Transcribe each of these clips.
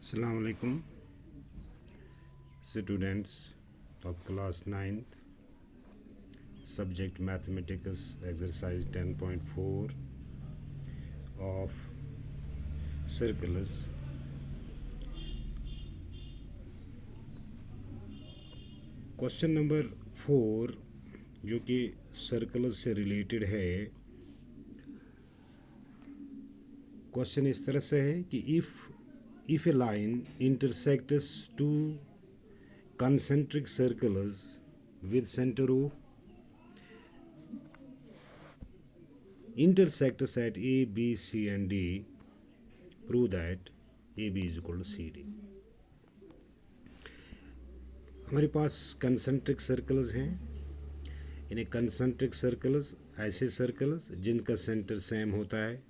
Assalamu alaikum, students of class 9th, subject mathematics, exercise 10.4 of circles. Question number 4 जो कि circles से related है। Question इस तरह से है कि if a line intersects two concentric circles with center O, intersects at A, B, C and D, prove that AB is equal to CD. हमारे पास कंसेंट्रिक सर्कल्स हैं। इन्हें कंसेंट्रिक सर्कल्स ऐसे सर्कल्स जिनका सेंटर सेम होता है।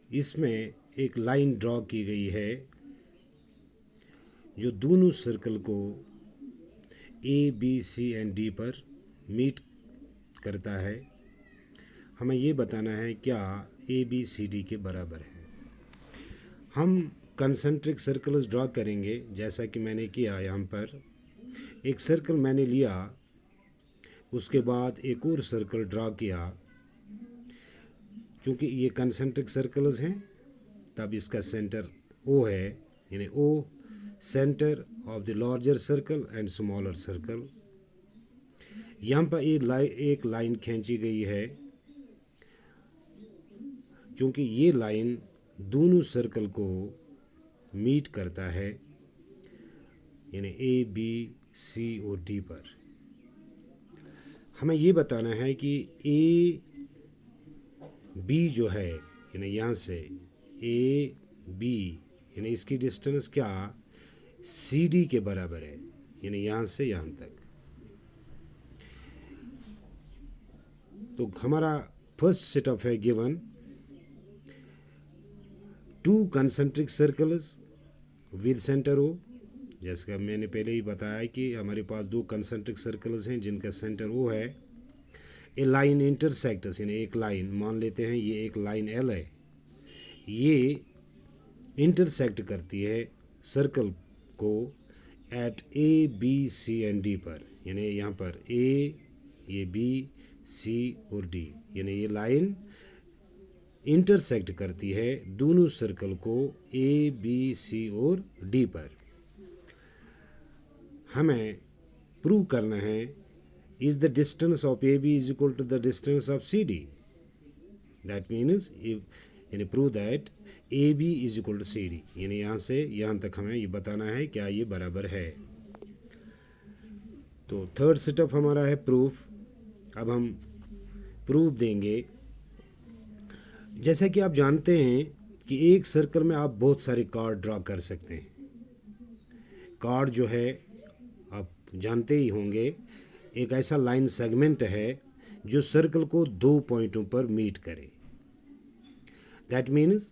इसमें एक line draw की गई है जो दोनों सर्कल को ए, बी, सी एंड डी पर मीट करता है। हमें ये बताना है क्या ए, बी, सी, डी के बराबर है। हम कंसेंट्रिक सर्कल्स ड्रॉ करेंगे जैसा कि मैंने किया। यहाँ पर एक सर्कल मैंने लिया, उसके बाद एक और सर्कल ड्रॉ किया। क्योंकि ये कंसेंट्रिक सर्कल्स हैं तब इसका सेंटर ओ है, यानी O centre of the larger circle and smaller circle. यहाँ पर एक लाइन खींची गई है क्योंकि ये लाइन दोनों सर्कल को मीट करता है, यानी ए, बी, सी और डी पर। हमें ये बताना है कि ए, बी जो है यानी यहाँ से ए, बी यानी इसकी डिस्टेंस क्या सी डी के बराबर है, यानी यहाँ से यहाँ तक। तो हमारा फर्स्ट सेटअप है given two concentric circles with centre O. जैसे कि मैंने पहले ही बताया कि हमारे पास दो कंसेंट्रिक सर्कल्स हैं जिनका सेंटर ओ है। ए लाइन इंटरसेक्ट्स यानी एक लाइन, मान लेते हैं ये एक लाइन एल है, ये इंटरसेक्ट करती है सर्कल को at A, B, C and D पर। यानी यहाँ पर ए, ये बी, सी और डी, यानी ये लाइन इंटरसेक्ट करती है दोनों सर्कल को ए, बी, सी और डी पर। हमें प्रूव करना है is the distance of AB is equal to the distance of CD. That means यानी prove that AB is equal to CD, यानी यहाँ से यहाँ तक हमें ये बताना है क्या ये बराबर है। तो थर्ड सेटअप हमारा है प्रूफ। अब हम प्रूफ देंगे। जैसा कि आप जानते हैं कि एक सर्कल में आप बहुत सारे कार्ड ड्रॉ कर सकते हैं। कार्ड जो है आप जानते ही होंगे, एक ऐसा लाइन सेगमेंट है जो सर्कल को दो पॉइंटों पर मीट करे। दैट मीन्स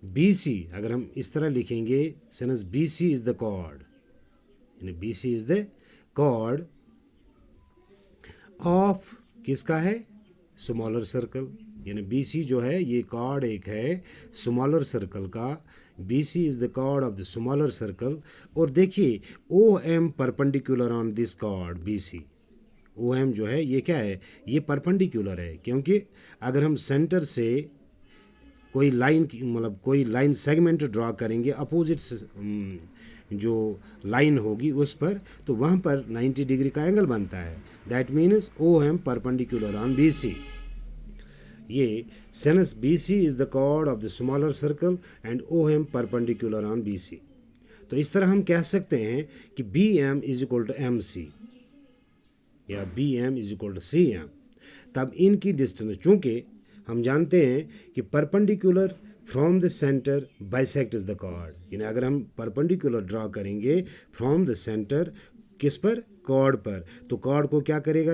बी सी, अगर हम इस तरह लिखेंगे since B C is the chord, यानी B C is the chord of किसका है स्मॉलर सर्कल, यानी बी सी जो है ये कॉर्ड एक है स्मॉलर सर्कल का। B C is the chord of the smaller circle. और देखिए O M perpendicular on this chord B C. O M जो है ये क्या है, ये परपेंडिकुलर है, क्योंकि अगर हम सेंटर से कोई लाइन मतलब कोई लाइन सेगमेंट ड्रॉ करेंगे अपोजिट जो लाइन होगी उस पर, तो वहाँ पर 90 डिग्री का एंगल बनता है। That means O M perpendicular on B C. ये since B C is the chord of the smaller circle and O M perpendicular on B C, तो इस तरह हम कह सकते हैं कि B M is equal to M C या B M is equal to C M. तब इनकी डिस्टेंस, चूँकि हम जानते हैं कि perpendicular from the centre bisect is the chord, यानी अगर हम परपेंडिकुलर ड्रॉ करेंगे फ्रॉम द सेंटर किस पर कॉर्ड पर, तो कॉर्ड को क्या करेगा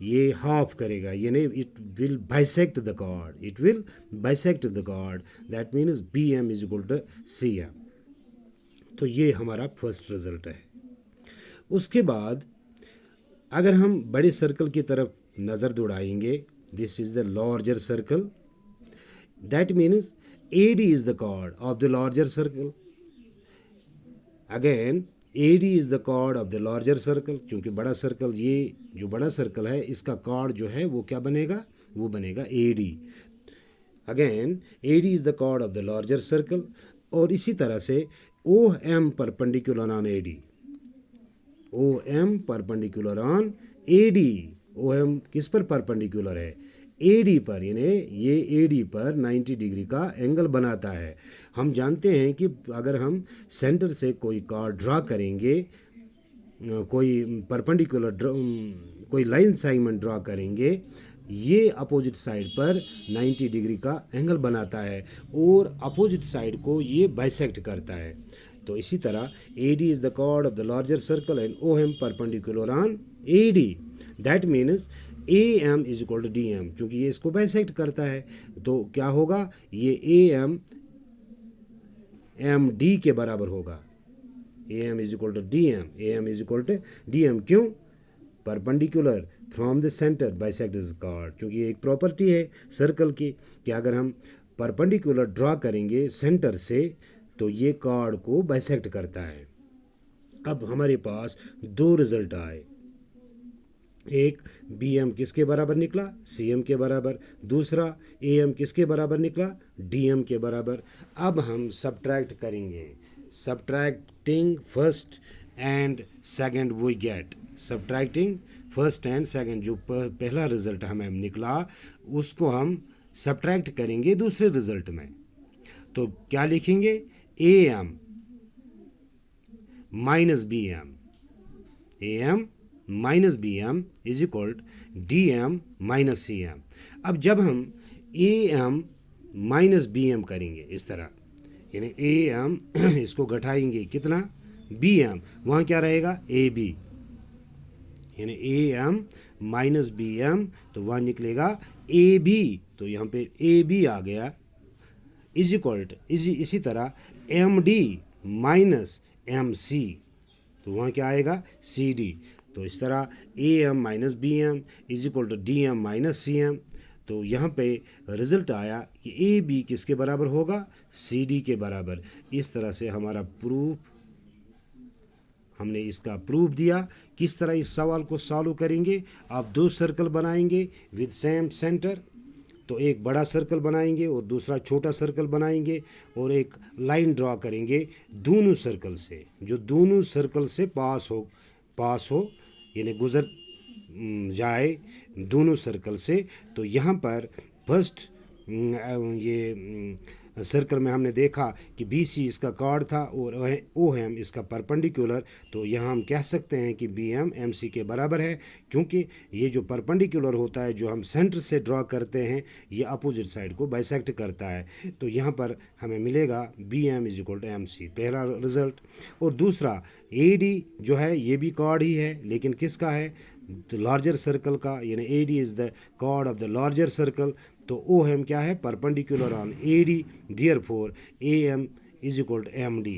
ये हाफ करेगा, यानी it will bisect the chord, it will bisect the chord. That means B M is equal to C M. तो ये हमारा फर्स्ट रिजल्ट है। उसके बाद अगर हम बड़े सर्कल की तरफ नज़र दौड़ाएंगे, this is the larger circle, that means AD is the chord of the larger circle. Again, AD is the chord of the larger circle. क्योंकि बड़ा सर्कल, ये जो बड़ा सर्कल है इसका chord जो है वो क्या बनेगा, वो बनेगा AD. Again, AD is the chord of the larger circle. और इसी तरह से OM perpendicular on AD. OM perpendicular on AD. OM किस पर परपेंडिकुलर है, AD पर, यानी ये AD पर 90 डिग्री का एंगल बनाता है. हम जानते हैं कि अगर हम सेंटर से कोई कार्ड ड्रा करेंगे, कोई परपेंडिकुलर कोई लाइन सेगमेंट ड्रा करेंगे, ये अपोजिट साइड पर 90 डिग्री का एंगल बनाता है और अपोजिट साइड को ये बाइसेक्ट करता है. तो इसी तरह AD is the chord of the larger circle and OM perpendicular on AD. That means AM is equal to DM. क्योंकि ये इसको बाइसेक्ट करता है तो क्या होगा, ये AM MD के बराबर होगा. AM is equal to DM. AM is equal to DM. क्यों? Perpendicular from the centre bisect the chord. क्योंकि ये एक प्रॉपर्टी है सर्कल की कि अगर हम परपेंडिकुलर ड्रा करेंगे सेंटर से तो ये कार्ड को बाइसेक्ट करता है. अब हमारे पास दो रिजल्ट आए. एक BM किसके बराबर निकला, CM के बराबर. दूसरा AM किसके बराबर निकला, DM के बराबर. अब हम सब्ट्रैक्ट करेंगे. Subtracting first and second we get. Subtracting first and second, जो पहला रिजल्ट हमें निकला उसको हम सब्ट्रैक्ट करेंगे दूसरे रिजल्ट में. तो क्या लिखेंगे, AM minus BM. AM minus BM is equal DM minus CM. अब जब हम AM माइनस BM करेंगे इस तरह, यानी AM इसको घटाएंगे कितना, BM, वहाँ क्या रहेगा, AB. यानी AM माइनस BM तो वहाँ निकलेगा AB. तो यहाँ पे AB आ गया इज इक्वल इसी तरह MD माइनस MC तो वहाँ क्या आएगा, CD. तो इस तरह AM minus BM is equal to DM minus CM. तो यहाँ पे रिजल्ट आया कि AB किसके बराबर होगा, CD के बराबर. इस तरह से हमारा हमने इसका प्रूफ दिया. किस तरह इस सवाल को सॉल्व करेंगे, आप दो सर्कल बनाएंगे विद सेम सेंटर. तो एक बड़ा सर्कल बनाएंगे और दूसरा छोटा सर्कल बनाएंगे और एक लाइन ड्रा करेंगे दोनों सर्कल से, जो दोनों सर्कल से पास हो यानी गुजर जाए दोनों सर्कल से. तो यहाँ पर फर्स्ट ये सर्कल में हमने देखा कि BC इसका कार्ड था और OM इसका परपेंडिकुलर. तो यहाँ हम कह सकते हैं कि BM MC के बराबर है, क्योंकि ये जो परपेंडिकुलर होता है जो हम सेंटर से ड्रॉ करते हैं ये अपोजिट साइड को बाइसेक्ट करता है. तो यहाँ पर हमें मिलेगा BM is equal to MC, पहला रिजल्ट. और दूसरा AD जो है ये भी कार्ड ही है, लेकिन किसका है, लार्जर सर्कल का, यानी AD is the chord of the larger circle. तो OM क्या है, perpendicular on AD. Therefore AM is equal to MD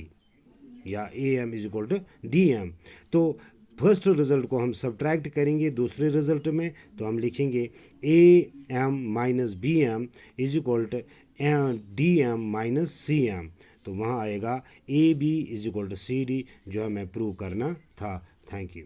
या AM is equal to DM. तो फर्स्ट रिजल्ट को हम सब्ट्रैक्ट करेंगे दूसरे रिजल्ट में. तो हम लिखेंगे AM minus BM is equal to DM minus CM. तो वहाँ आएगा AB is equal to CD, जो हमें प्रूव करना था. Thank you.